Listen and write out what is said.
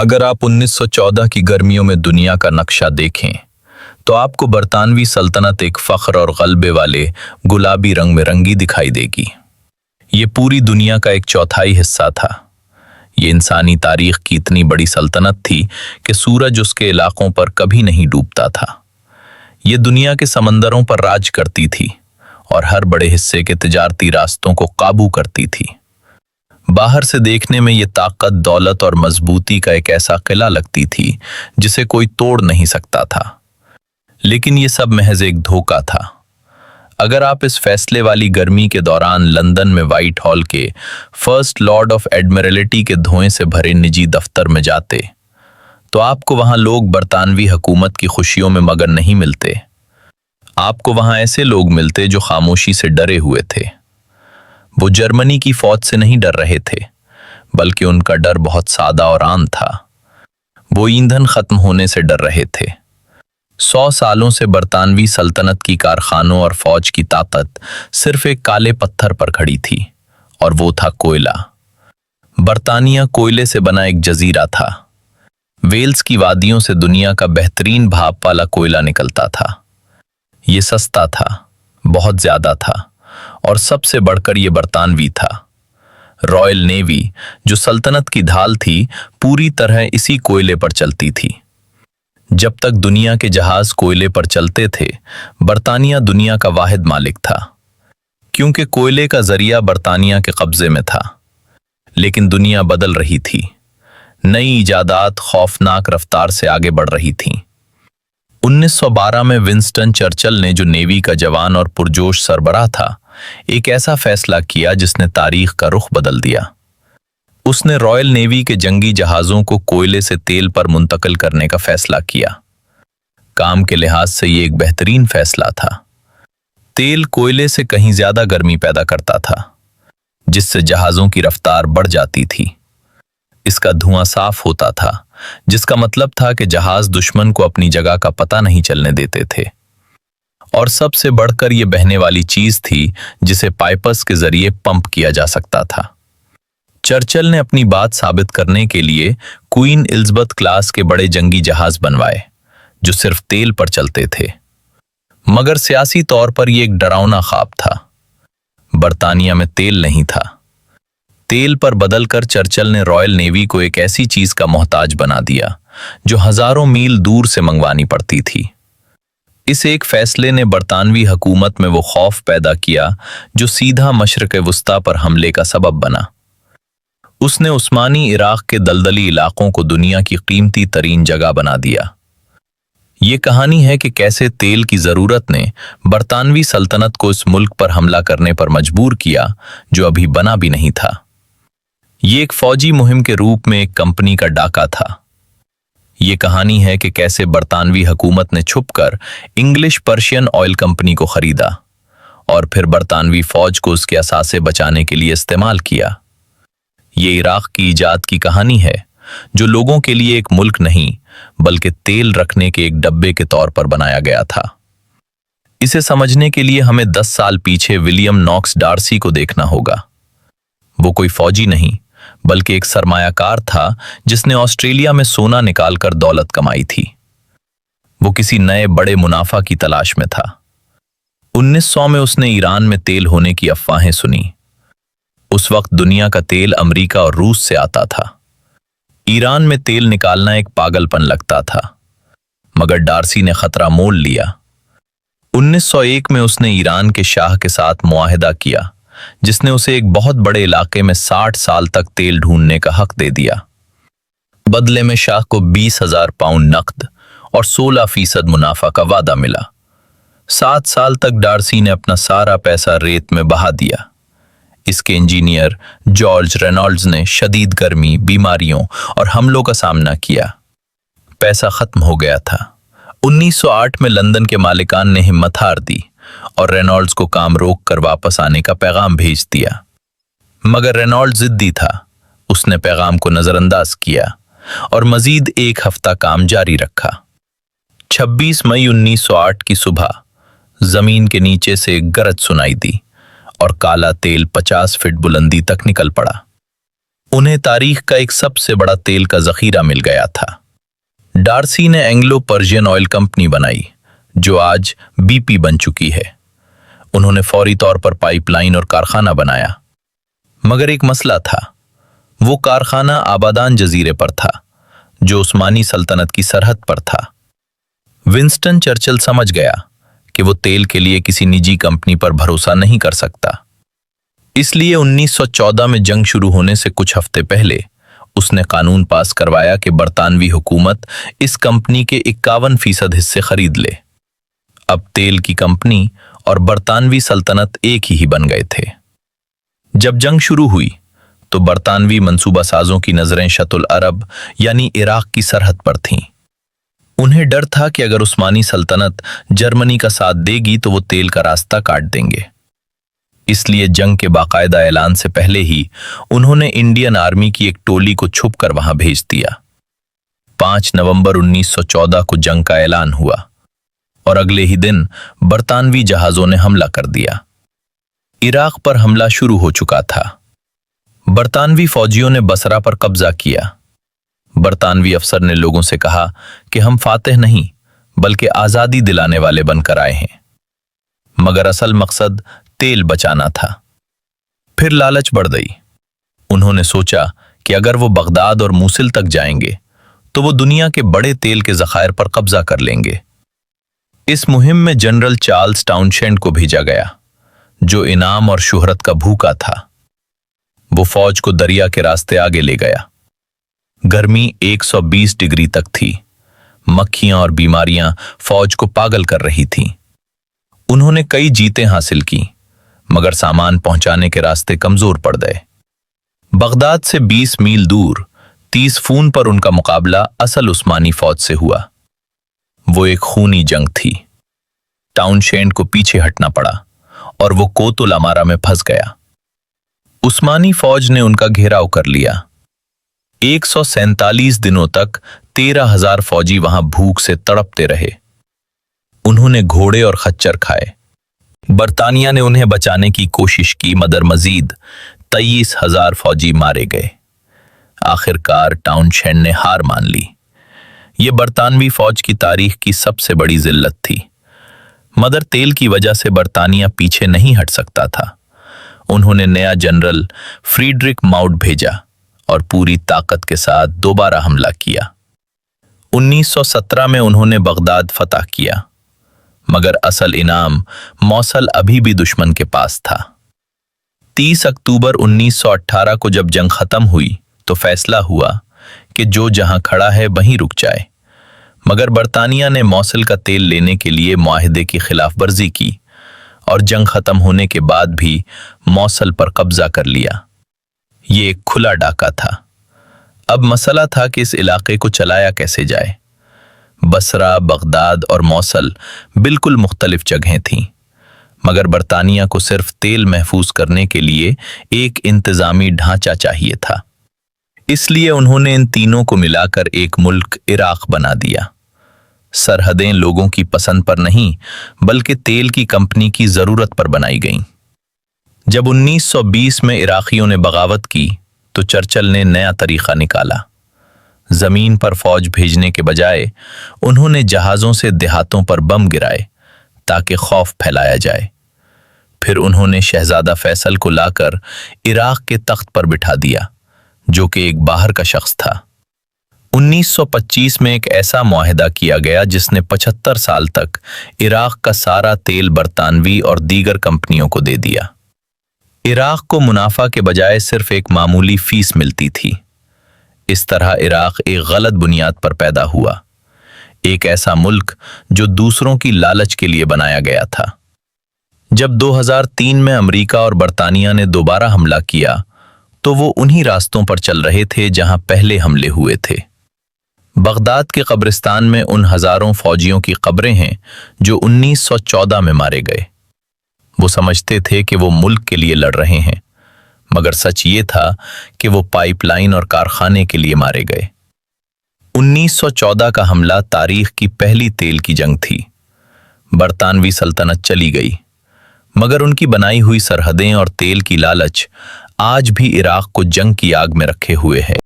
अगर आप 1914 की गर्मियों में दुनिया का नक्शा देखें तो आपको बरतानवी सल्तनत एक फख्र और गलबे वाले गुलाबी रंग में रंगी दिखाई देगी। ये पूरी दुनिया का एक चौथाई हिस्सा था। ये इंसानी तारीख की इतनी बड़ी सल्तनत थी कि सूरज उसके इलाकों पर कभी नहीं डूबता था। ये दुनिया के समंदरों पर राज करती थी और हर बड़े हिस्से के तिजारती रास्तों को काबू करती थी। बाहर से देखने में ये ताकत, दौलत और मजबूती का एक ऐसा किला लगती थी जिसे कोई तोड़ नहीं सकता था। लेकिन ये सब महज एक धोखा था। अगर आप इस फैसले वाली गर्मी के दौरान लंदन में व्हाइट हॉल के फर्स्ट लॉर्ड ऑफ एडमिरल्टी के धुएं से भरे निजी दफ्तर में जाते तो आपको वहां लोग बरतानवी हुकूमत की खुशियों में मगन नहीं मिलते। आपको वहां ऐसे लोग मिलते जो खामोशी से डरे हुए थे। वो जर्मनी की फौज से नहीं डर रहे थे, बल्कि उनका डर बहुत सादा और आम था। वो ईंधन खत्म होने से डर रहे थे। 100 सालों से बरतानवी सल्तनत की कारखानों और फौज की ताकत सिर्फ एक काले पत्थर पर खड़ी थी, और वो था कोयला। बरतानिया कोयले से बना एक जजीरा था। वेल्स की वादियों से दुनिया का बेहतरीन भाप वाला कोयला निकलता था। ये सस्ता था, बहुत ज्यादा था, और सबसे बढ़कर ये बरतानवी था। रॉयल नेवी, जो सल्तनत की ढाल थी, पूरी तरह इसी कोयले पर चलती थी। जब तक दुनिया के जहाज कोयले पर चलते थे, बरतानिया दुनिया का वाहिद मालिक था, क्योंकि कोयले का जरिया बरतानिया के कब्जे में था। लेकिन दुनिया बदल रही थी। नई इजादात खौफनाक रफ्तार से आगे बढ़ रही थीं। 1912 में विंस्टन चर्चिल ने, जो नेवी का जवान और पुरजोश सरबराह था, एक ऐसा फैसला किया जिसने तारीख का रुख बदल दिया। उसने रॉयल नेवी के जंगी जहाजों को कोयले से तेल पर मुंतकिल करने का फैसला किया। काम के लिहाज से ये एक बेहतरीन फैसला था। तेल कोयले से कहीं ज्यादा गर्मी पैदा करता था, जिससे जहाजों की रफ्तार बढ़ जाती थी। इसका धुआं साफ होता था, जिसका मतलब था कि जहाज दुश्मन को अपनी जगह का पता नहीं चलने देते थे। और सबसे बढ़कर यह बहने वाली चीज थी जिसे पाइपर्स के जरिए पंप किया जा सकता था। चर्चिल ने अपनी बात साबित करने के लिए क्वीन एलिजाबेथ क्लास के बड़े जंगी जहाज बनवाए, जो सिर्फ तेल पर चलते थे। मगर सियासी तौर पर यह एक डरावना ख्वाब था। बरतानिया में तेल नहीं था। तेल पर बदलकर चर्चिल ने रॉयल नेवी को एक ऐसी चीज का मोहताज बना दिया जो हजारों मील दूर से मंगवानी पड़ती थी। इस एक फैसले ने बरतानवी हुकूमत में वो खौफ पैदा किया जो सीधा मशरक़ वस्ता पर हमले का सबब बना। उसने उस्मानी इराक के दलदली इलाकों को दुनिया की कीमती तरीन जगह बना दिया। ये कहानी है कि कैसे तेल की जरूरत ने बरतानवी सल्तनत को इस मुल्क पर हमला करने पर मजबूर किया जो अभी बना भी नहीं था। ये एक फौजी मुहिम के रूप में एक कंपनी का डाका था। ये कहानी है कि कैसे बरतानवी हुकूमत ने छुपकर इंग्लिश पर्शियन ऑयल कंपनी को खरीदा और फिर बरतानवी फौज को उसके असासे बचाने के लिए इस्तेमाल किया। ये इराक की इजाद की कहानी है, जो लोगों के लिए एक मुल्क नहीं बल्कि तेल रखने के एक डब्बे के तौर पर बनाया गया था। इसे समझने के लिए हमें 10 साल पीछे विलियम नॉक्स डार्सी को देखना होगा। वो कोई फौजी नहीं बल्कि एक सरमायाकार था जिसने ऑस्ट्रेलिया में सोना निकालकर दौलत कमाई थी। वो किसी नए बड़े मुनाफा की तलाश में था। 1900 में उसने ईरान में तेल होने की अफवाहें सुनी। उस वक्त दुनिया का तेल अमेरिका और रूस से आता था। ईरान में तेल निकालना एक पागलपन लगता था, मगर डार्सी ने खतरा मोल लिया। 1901 में उसने ईरान के शाह के साथ मुआहिदा किया, जिसने उसे एक बहुत बड़े इलाके में 60 साल तक तेल ढूंढने का हक दे दिया। बदले में शाह को 20,000 पाउंड नकद और 16% मुनाफा का वादा मिला। 7 साल तक डार्सी ने अपना सारा पैसा रेत में बहा दिया। इसके इंजीनियर जॉर्ज रेनॉल्ड्स ने शदीद गर्मी, बीमारियों और हमलों का सामना किया। पैसा खत्म हो गया था। 1908 में लंदन के मालिकान ने हिम्मत हार दी और रेनॉल्ड्स को काम रोक कर वापस आने का पैगाम भेज दिया। मगर रेनॉल्ड्स जिद्दी था। उसने पैगाम को नजरअंदाज किया और मजीद 1 हफ्ता काम जारी रखा। 26 मई 1908 की सुबह जमीन के नीचे से एक गरज सुनाई दी और काला तेल 50 फीट बुलंदी तक निकल पड़ा। उन्हें तारीख का एक सबसे बड़ा तेल का जखीरा मिल गया था। डार्सी ने एंग्लो पर्शियन ऑयल कंपनी बनाई, जो आज BP बन चुकी है। उन्होंने फौरी तौर पर पाइपलाइन और कारखाना बनाया, मगर एक मसला था। वो कारखाना आबादान जजीरे पर था, जो उस्मानी सल्तनत की सरहद पर था। विंस्टन चर्चिल समझ गया कि वो तेल के लिए किसी निजी कंपनी पर भरोसा नहीं कर सकता। इसलिए 1914 में जंग शुरू होने से कुछ हफ्ते पहले उसने कानून पास करवाया कि बरतानवी हुकूमत इस कंपनी के 51% हिस्से खरीद ले। अब तेल की कंपनी और बरतानवी सल्तनत एक ही बन गए थे। जब जंग शुरू हुई तो बरतानवी मंसूबा साजों की नजरें शतुल अरब यानी इराक की सरहद पर थीं। उन्हें डर था कि अगर उस्मानी सल्तनत जर्मनी का साथ देगी तो वो तेल का रास्ता काट देंगे। इसलिए जंग के बाकायदा ऐलान से पहले ही उन्होंने इंडियन आर्मी की एक टोली को छुपकर वहां भेज दिया। 5 नवंबर 1914 को जंग का ऐलान हुआ और अगले ही दिन बरतानवी जहाजों ने हमला कर दिया। इराक पर हमला शुरू हो चुका था। बरतानवी फौजियों ने बसरा पर कब्जा किया। बरतानवी अफसर ने लोगों से कहा कि हम फातेह नहीं बल्कि आजादी दिलाने वाले बनकर आए हैं, मगर असल मकसद तेल बचाना था। फिर लालच बढ़ गई। उन्होंने सोचा कि अगर वो बगदाद और मूसिल तक जाएंगे तो वो दुनिया के बड़े तेल के जखायर पर कब्जा कर लेंगे। इस मुहिम में जनरल चार्ल्स टाउनशेंड को भेजा गया, जो इनाम और शुहरत का भूखा था। वो फौज को दरिया के रास्ते आगे ले गया। गर्मी 120 डिग्री तक थी। मक्खियां और बीमारियां फौज को पागल कर रही थीं। उन्होंने कई जीतें हासिल की, मगर सामान पहुंचाने के रास्ते कमजोर पड़ गए। बगदाद से 20 मील दूर 30 फून पर उनका मुकाबला असल उस्मानी फौज से हुआ। वो एक खूनी जंग थी। टाउनशेंड को पीछे हटना पड़ा और वो कोतुल अमारा में फंस गया। उस्मानी फौज ने उनका घेराव कर लिया। 147 दिनों तक 13,000 फौजी वहां भूख से तड़पते रहे। उन्होंने घोड़े और खच्चर खाए। बरतानिया ने उन्हें बचाने की कोशिश की, मगर मजीद 23,000 फौजी मारे गए। आखिरकार टाउनशेंड ने हार मान ली। ये बरतानवी फौज की तारीख की सबसे बड़ी जिल्लत थी, मगर तेल की वजह से बरतानिया पीछे नहीं हट सकता था। उन्होंने नया जनरल फ्रीडरिक माउट भेजा और पूरी ताकत के साथ दोबारा हमला किया। 1917 में उन्होंने बगदाद फतह किया, मगर असल इनाम मौसल अभी भी दुश्मन के पास था। 30 अक्टूबर 1918 को जब जंग खत्म हुई तो फैसला हुआ कि जो जहां खड़ा है वहीं रुक जाए, मगर बरतानिया ने मौसल का तेल लेने के लिए मुआहिदे की खिलाफ वर्जी की और जंग खत्म होने के बाद भी मौसल पर कब्जा कर लिया। ये एक खुला डाका था। अब मसला था कि इस इलाके को चलाया कैसे जाए। बसरा, बगदाद और मौसल बिल्कुल मुख्तलिफ जगहें थीं, मगर बरतानिया को सिर्फ तेल महफूज करने के लिए एक इंतजामी ढांचा चाहिए था। इसलिए उन्होंने इन तीनों को मिलाकर एक मुल्क इराक बना दिया। सरहदें लोगों की पसंद पर नहीं बल्कि तेल की कंपनी की जरूरत पर बनाई गईं। जब 1920 में इराकियों ने बगावत की तो चर्चिल ने नया तरीका निकाला। जमीन पर फौज भेजने के बजाय उन्होंने जहाजों से देहातों पर बम गिराए ताकि खौफ फैलाया जाए। फिर उन्होंने शहजादा फैसल को लाकर इराक के तख्त पर बिठा दिया, जो कि एक बाहर का शख्स था। 1925 में एक ऐसा मुआहिदा किया गया जिसने 75 साल तक इराक का सारा तेल बरतानवी और दीगर कंपनियों को दे दिया। इराक को मुनाफा के बजाय सिर्फ एक मामूली फीस मिलती थी। इस तरह इराक एक गलत बुनियाद पर पैदा हुआ, एक ऐसा मुल्क जो दूसरों की लालच के लिए बनाया गया था। जब 2003 में अमेरिका और बरतानिया ने दोबारा हमला किया तो वो उन्हीं रास्तों पर चल रहे थे जहां पहले हमले हुए थे। बगदाद के कब्रिस्तान में उन हजारों फौजियों की कब्रें हैं जो 1914 में मारे गए। वो समझते थे कि वो मुल्क के लिए लड़ रहे हैं, मगर सच ये था कि वो पाइपलाइन और कारखाने के लिए मारे गए। 1914 का हमला तारीख की पहली तेल की जंग थी। बरतानवी सल्तनत चली गई, मगर उनकी बनाई हुई सरहदें और तेल की लालच आज भी इराक को जंग की आग में रखे हुए है।